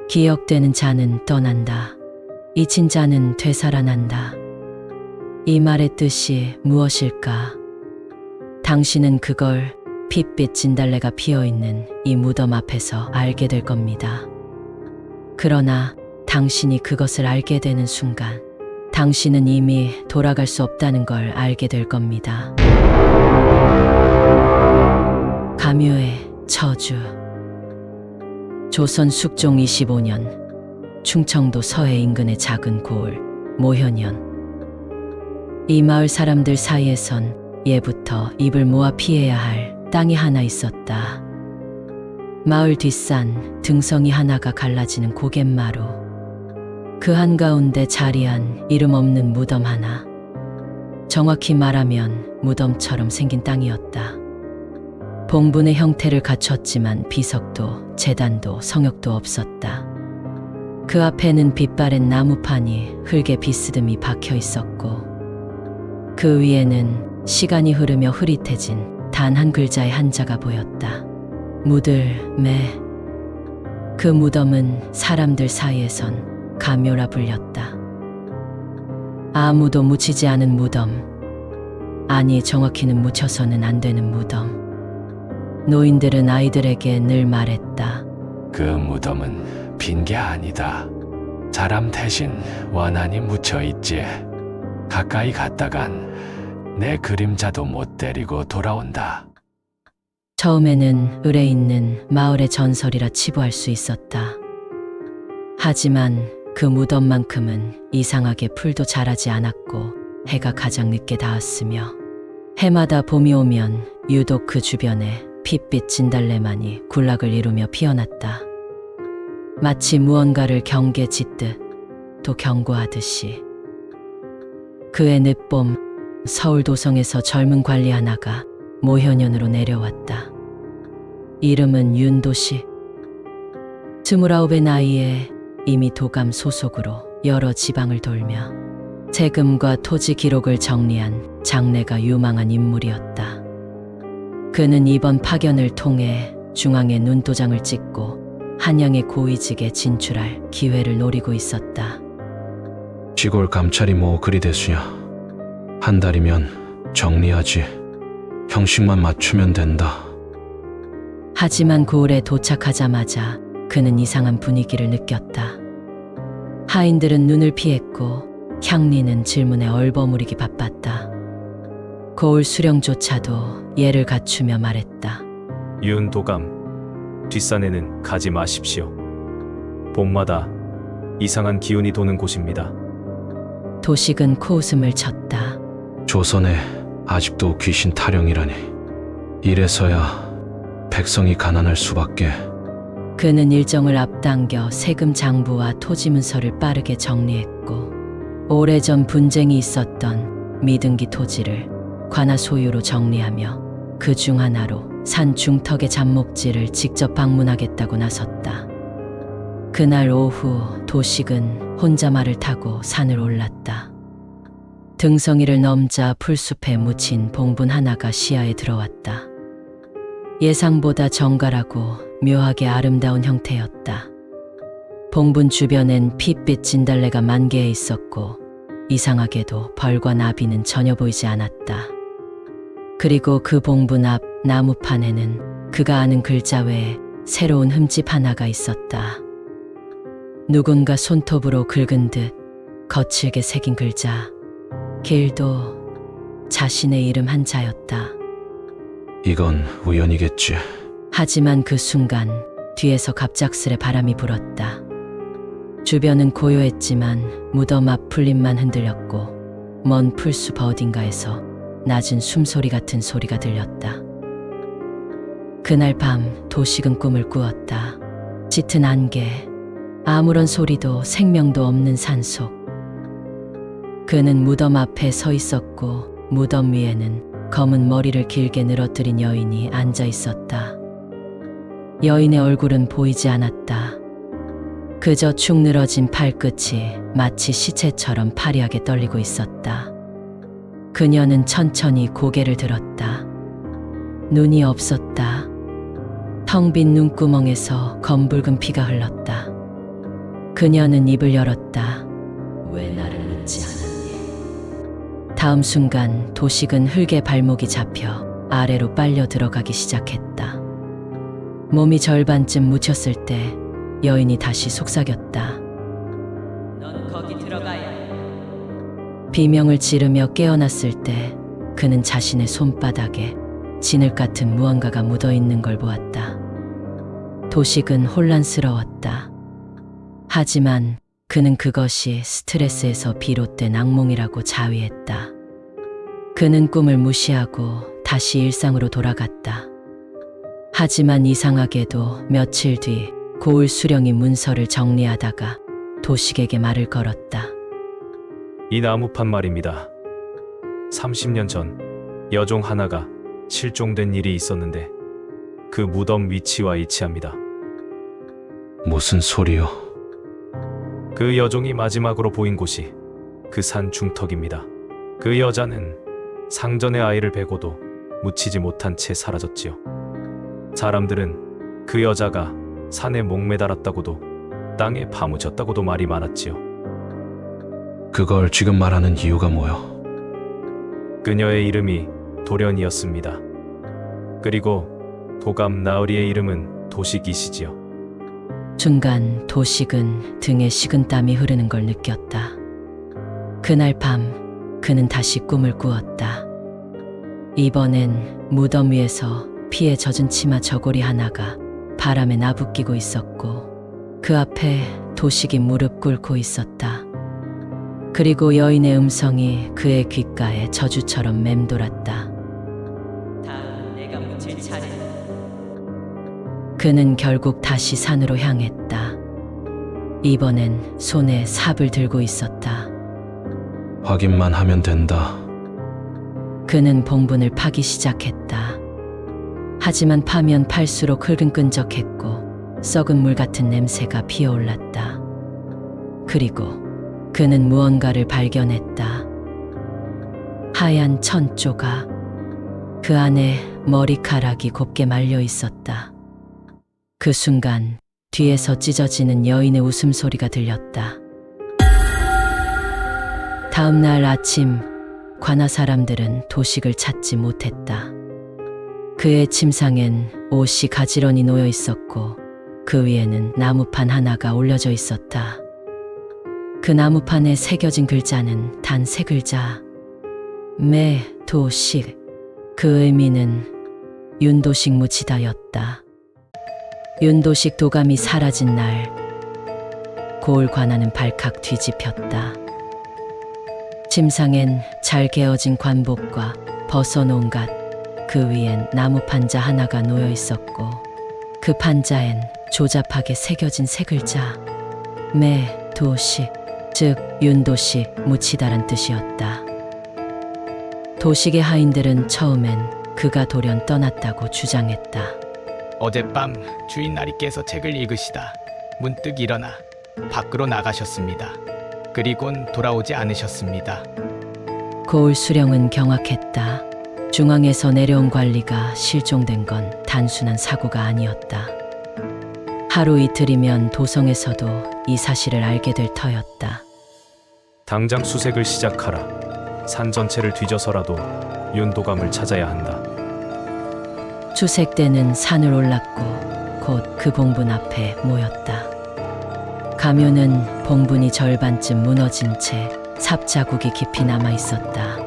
기억되는 자는 떠난다. 잊힌 자는 되살아난다. 이 말의 뜻이 무엇일까? 당신은 그걸 핏빛 진달래가 피어있는 이 무덤 앞에서 알게 될 겁니다. 그러나 당신이 그것을 알게 되는 순간 당신은 이미 돌아갈 수 없다는 걸 알게 될 겁니다. 가묘의 저주. 조선 숙종 25년 충청도 서해 인근의 작은 고을 모현현. 이 마을 사람들 사이에선 예부터 입을 모아 피해야 할 땅이 하나 있었다. 마을 뒷산 등성이 하나가 갈라지는 고갯마루. 그 한가운데 자리한 이름 없는 무덤 하나. 정확히 말하면 무덤처럼 생긴 땅이었다. 봉분의 형태를 갖췄지만 비석도 제단도 성역도 없었다. 그 앞에는 빛바랜 나무판이 흙에 비스듬히 박혀 있었고 그 위에는 시간이 흐르며 흐릿해진 단 한 글자의 한자가 보였다. 무들매. 그 무덤은 사람들 사이에선 가묘라 불렸다. 아무도 묻히지 않은 무덤. 아니, 정확히는 묻혀서는 안 되는 무덤. 노인들은 아이들에게 늘 말했다. 그 무덤은 빈 게 아니다. 사람 대신 원한이 묻혀 있지. 가까이 갔다간 내 그림자도 못 데리고 돌아온다. 처음에는 을에 있는 마을의 전설이라 치부할 수 있었다. 하지만 그 무덤만큼은 이상하게 풀도 자라지 않았고 해가 가장 늦게 닿았으며 해마다 봄이 오면 유독 그 주변에 핏빛 진달래만이 군락을 이루며 피어났다. 마치 무언가를 경계 짓듯 또 경고하듯이. 그해 늦봄 서울 도성에서 젊은 관리 하나가 모현현으로 내려왔다. 이름은 윤도식. 29의 나이에 이미 도감 소속으로 여러 지방을 돌며 세금과 토지 기록을 정리한 장래가 유망한 인물이었다. 그는 이번 파견을 통해 중앙에 눈도장을 찍고 한양의 고위직에 진출할 기회를 노리고 있었다. 시골 감찰이 뭐 그리 대수냐. 한 달이면 정리하지. 형식만 맞추면 된다. 하지만 고을에 도착하자마자 그는 이상한 분위기를 느꼈다. 하인들은 눈을 피했고 향리는 질문에 얼버무리기 바빴다. 고을 수령조차도 예를 갖추며 말했다. 윤도감, 뒷산에는 가지 마십시오. 봄마다 이상한 기운이 도는 곳입니다. 도식은 코웃음을 쳤다. 조선에 아직도 귀신 타령이라니. 이래서야 백성이 가난할 수밖에. 그는 일정을 앞당겨 세금 장부와 토지 문서를 빠르게 정리했고 오래전 분쟁이 있었던 미등기 토지를 관아 소유로 정리하며 그 중 하나로 산 중턱의 잡목지를 직접 방문하겠다고 나섰다. 그날 오후 도식은 혼자 말을 타고 산을 올랐다. 등성이를 넘자 풀숲에 묻힌 봉분 하나가 시야에 들어왔다. 예상보다 정갈하고 묘하게 아름다운 형태였다. 봉분 주변엔 핏빛 진달래가 만개해 있었고 이상하게도 벌과 나비는 전혀 보이지 않았다. 그리고 그 봉분 앞 나무판에는 그가 아는 글자 외에 새로운 흠집 하나가 있었다. 누군가 손톱으로 긁은 듯 거칠게 새긴 글자. 길도 자신의 이름 한자였다. 이건 우연이겠지. 하지만 그 순간 뒤에서 갑작스레 바람이 불었다. 주변은 고요했지만 무덤 앞 풀잎만 흔들렸고 먼 풀숲 어딘가에서 낮은 숨소리 같은 소리가 들렸다. 그날 밤 도식은 꿈을 꾸었다. 짙은 안개, 아무런 소리도 생명도 없는 산속. 그는 무덤 앞에 서 있었고 무덤 위에는 검은 머리를 길게 늘어뜨린 여인이 앉아 있었다. 여인의 얼굴은 보이지 않았다. 그저 축 늘어진 팔끝이 마치 시체처럼 파리하게 떨리고 있었다. 그녀는 천천히 고개를 들었다. 눈이 없었다. 텅 빈 눈구멍에서 검붉은 피가 흘렀다. 그녀는 입을 열었다. 왜 나를 묻지 않았니? 다음 순간 도식은 흙에 발목이 잡혀 아래로 빨려 들어가기 시작했다. 몸이 절반쯤 묻혔을 때 여인이 다시 속삭였다. 넌 거기 들어가야 해. 비명을 지르며 깨어났을 때 그는 자신의 손바닥에 진흙 같은 무언가가 묻어 있는 걸 보았다. 도식은 혼란스러웠다. 하지만 그는 그것이 스트레스에서 비롯된 악몽이라고 자위했다. 그는 꿈을 무시하고 다시 일상으로 돌아갔다. 하지만 이상하게도 며칠 뒤 고을 수령이 문서를 정리하다가 도식에게 말을 걸었다. 이 나무판 말입니다. 30년 전 여종 하나가 실종된 일이 있었는데 그 무덤 위치와 일치합니다. 무슨 소리요? 그 여종이 마지막으로 보인 곳이 그 산 중턱입니다. 그 여자는 상전의 아이를 베고도 묻히지 못한 채 사라졌지요. 사람들은 그 여자가 산에 목매달았다고도 땅에 파묻혔다고도 말이 많았지요. 그걸 지금 말하는 이유가 뭐요? 그녀의 이름이 도련이었습니다. 그리고 도감 나으리의 이름은 도식이시지요. 순간 도식은 등에 식은땀이 흐르는 걸 느꼈다. 그날 밤 그는 다시 꿈을 꾸었다. 이번엔 무덤 위에서 피에 젖은 치마 저고리 하나가 바람에 나부끼고 있었고 그 앞에 도식이 무릎 꿇고 있었다. 그리고 여인의 음성이 그의 귓가에 저주처럼 맴돌았다. 다음 내가 묻힐 차례다. 그는 결국 다시 산으로 향했다. 이번엔 손에 삽을 들고 있었다. 확인만 하면 된다. 그는 봉분을 파기 시작했다. 하지만 파면 팔수록 흙은 끈적했고 썩은 물 같은 냄새가 피어올랐다. 그리고 그는 무언가를 발견했다. 하얀 천조각. 그 안에 머리카락이 곱게 말려 있었다. 그 순간 뒤에서 찢어지는 여인의 웃음소리가 들렸다. 다음 날 아침 관아 사람들은 도식을 찾지 못했다. 그의 침상엔 옷이 가지런히 놓여 있었고 그 위에는 나무판 하나가 올려져 있었다. 그 나무판에 새겨진 글자는 단 3글자. 도식. 그 의미는 윤도식 묻히다였다. 윤도식 도감이 사라진 날 고을 관아는 발칵 뒤집혔다. 침상엔 잘 개어진 관복과 벗어놓은 갓, 그 위엔 나무 판자 하나가 놓여 있었고 그 판자엔 조잡하게 새겨진 3글자. 도식, 즉 윤도식 묻히다란 뜻이었다. 도식의 하인들은 처음엔 그가 돌연 떠났다고 주장했다. 어젯밤 주인 나리께서 책을 읽으시다 문득 일어나 밖으로 나가셨습니다. 그리곤 돌아오지 않으셨습니다. 고을 수령은 경악했다. 중앙에서 내려온 관리가 실종된 건 단순한 사고가 아니었다. 하루 이틀이면 도성에서도 이 사실을 알게 될 터였다. 당장 수색을 시작하라. 산 전체를 뒤져서라도 윤도감을 찾아야 한다. 수색대는 산을 올랐고 곧 그 봉분 앞에 모였다. 가면은 봉분이 절반쯤 무너진 채 삽자국이 깊이 남아 있었다.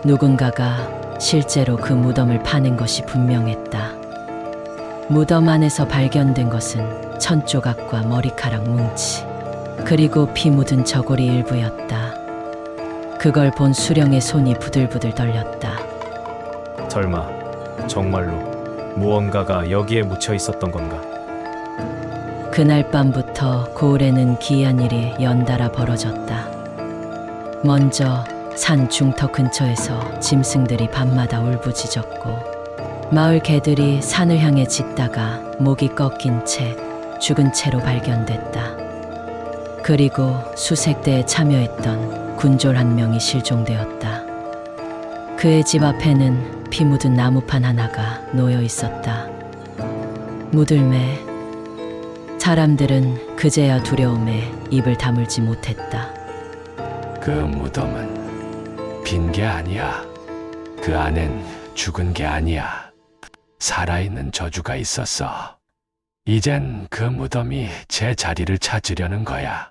누군가가 실제로 그 무덤을 파낸 것이 분명했다. 무덤 안에서 발견된 것은 천조각과 머리카락 뭉치, 그리고 피 묻은 저고리 일부였다. 그걸 본 수령의 손이 부들부들 떨렸다. 설마 정말로 무언가가 여기에 묻혀 있었던 건가? 그날 밤부터 고을에는 기이한 일이 연달아 벌어졌다. 먼저 산 중턱 근처에서 짐승들이 밤마다 울부짖었고 마을 개들이 산을 향해 짖다가 목이 꺾인 채 죽은 채로 발견됐다. 그리고 수색대에 참여했던 군졸 한 명이 실종되었다. 그의 집 앞에는 피 묻은 나무판 하나가 놓여 있었다. 무들매. 사람들은 그제야 두려움에 입을 다물지 못했다. 그 무덤은 빈 게 아니야. 그 안엔 죽은 게 아니야. 살아있는 저주가 있었어. 이젠 그 무덤이 제 자리를 찾으려는 거야.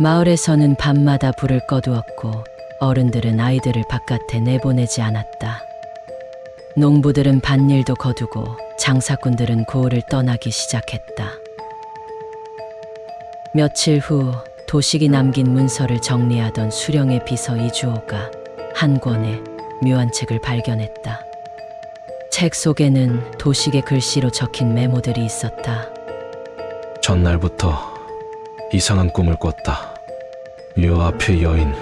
마을에서는 밤마다 불을 꺼두었고 어른들은 아이들을 바깥에 내보내지 않았다. 농부들은 밭일도 거두고 장사꾼들은 고을을 떠나기 시작했다. 며칠 후 도식이 남긴 문서를 정리하던 수령의 비서 이주호가 한 권의 묘한 책을 발견했다. 책 속에는 도식의 글씨로 적힌 메모들이 있었다. 전날부터 이상한 꿈을 꿨다. 묘 앞의 여인,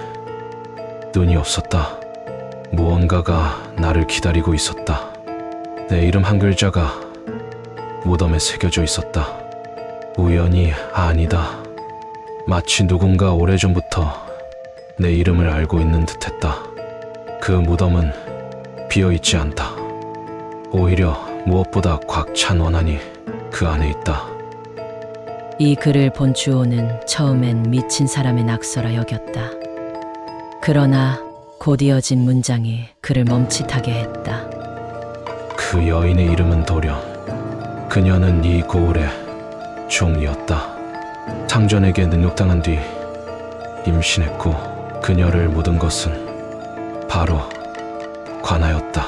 눈이 없었다. 무언가가 나를 기다리고 있었다. 내 이름 한 글자가 무덤에 새겨져 있었다. 우연이 아니다. 마치 누군가 오래전부터 내 이름을 알고 있는 듯했다. 그 무덤은 비어있지 않다. 오히려 무엇보다 꽉 찬 원한이 그 안에 있다. 이 글을 본 주호는 처음엔 미친 사람의 낙서라 여겼다. 그러나 곧 이어진 문장이 그를 멈칫하게 했다. 그 여인의 이름은 도련. 그녀는 이 고을의 종이었다. 상전에게 능욕당한 뒤 임신했고 그녀를 묻은 것은 바로 관아였다.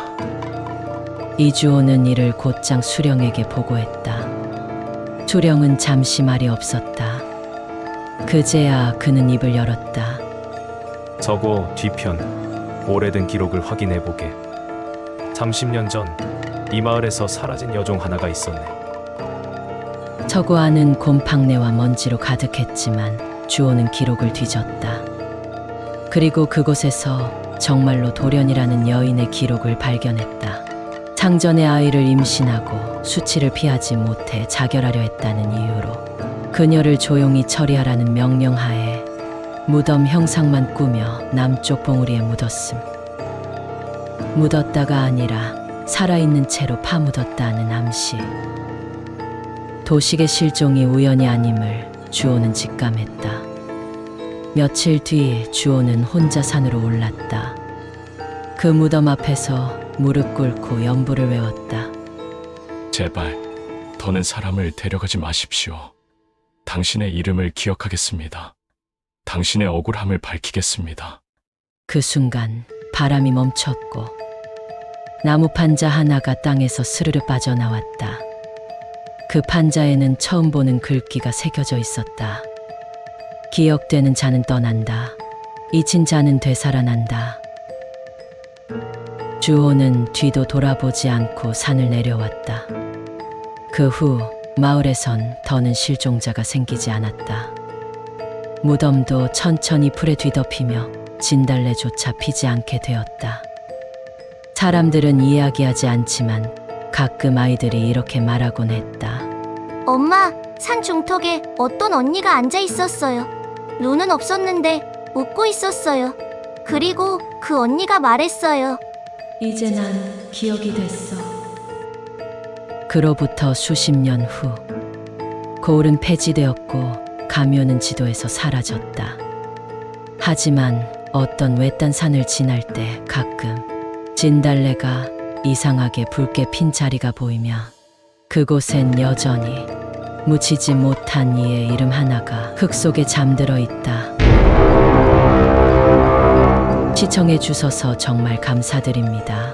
이주호는 이를 곧장 수령에게 보고했다. 수령은 잠시 말이 없었다. 그제야 그는 입을 열었다. 서고 뒤편 오래된 기록을 확인해 보게. 30년 전 이 마을에서 사라진 여종 하나가 있었네. 서고 안은 곰팡내와 먼지로 가득했지만 주호는 기록을 뒤졌다. 그리고 그곳에서 정말로 도련이라는 여인의 기록을 발견했다. 상전의 아이를 임신하고 수치를 피하지 못해 자결하려 했다는 이유로 그녀를 조용히 처리하라는 명령하에 무덤 형상만 꾸며 남쪽 봉우리에 묻었음. 묻었다가 아니라 살아있는 채로 파묻었다는 암시. 도식의 실종이 우연이 아님을 주호는 직감했다. 며칠 뒤 주호는 혼자 산으로 올랐다. 그 무덤 앞에서 무릎 꿇고 연부를 외웠다. 제발 더는 사람을 데려가지 마십시오. 당신의 이름을 기억하겠습니다. 당신의 억울함을 밝히겠습니다. 그 순간 바람이 멈췄고 나무 판자 하나가 땅에서 스르르 빠져나왔다. 그 판자에는 처음 보는 글귀가 새겨져 있었다. 기억되는 자는 떠난다. 잊힌 자는 되살아난다. 주호는 뒤도 돌아보지 않고 산을 내려왔다. 그 후 마을에선 더는 실종자가 생기지 않았다. 무덤도 천천히 풀에 뒤덮이며 진달래조차 피지 않게 되었다. 사람들은 이야기하지 않지만 가끔 아이들이 이렇게 말하곤 했다. 엄마, 산 중턱에 어떤 언니가 앉아 있었어요. 눈은 없었는데 웃고 있었어요. 그리고 그 언니가 말했어요. 이제 난 기억이 됐어. 그로부터 수십 년 후 고을은 폐지되었고 가묘는 지도에서 사라졌다. 하지만 어떤 외딴 산을 지날 때 가끔 진달래가 이상하게 붉게 핀 자리가 보이며 그곳엔 여전히 묻히지 못한 이의 이름 하나가 흙 속에 잠들어 있다. 시청해 주셔서 정말 감사드립니다.